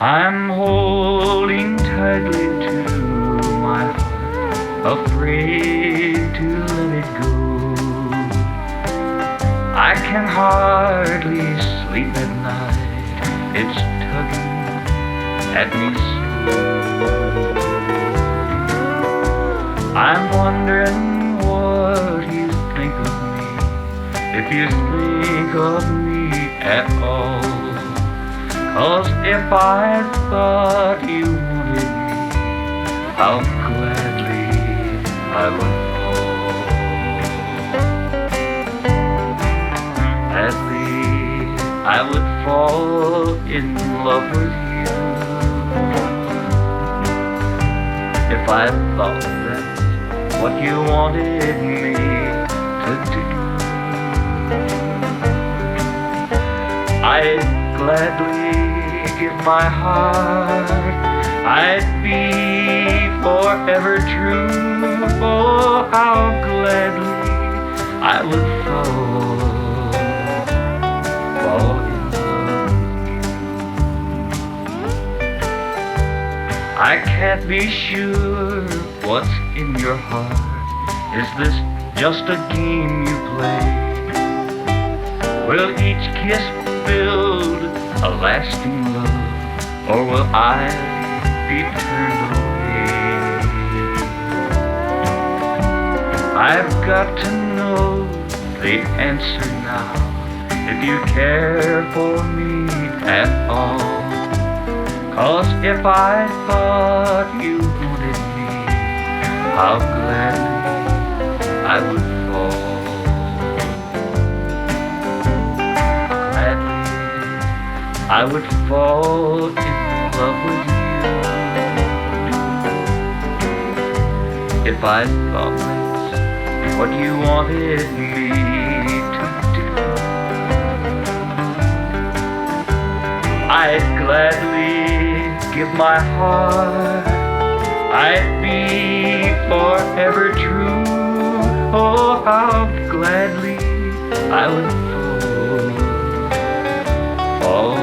I'm holding tightly to my heart, afraid to let it go. I can hardly sleep at night, it's tugging at me so. I'm wondering what you think of me, if you think of me at all. 'Cause if I thought you wanted me, how gladly I would fall. Gladly I would fall in love with you, if I thought that's what you wanted me to do. I'd gladly give my heart, I'd be forever true. Oh, how gladly I would fall in love with you. I can't be sure what's in your heart. Is this just a game you play? Will each kiss build a lasting love, or will I be turned away? I've got to know the answer now, if you care for me at all. 'Cause if I thought you wanted me, how gladly I would fall. I would fall in love with you, if I thought that's what you wanted me to do. I'd gladly give my heart, I'd be forever true. Oh, how gladly I would fall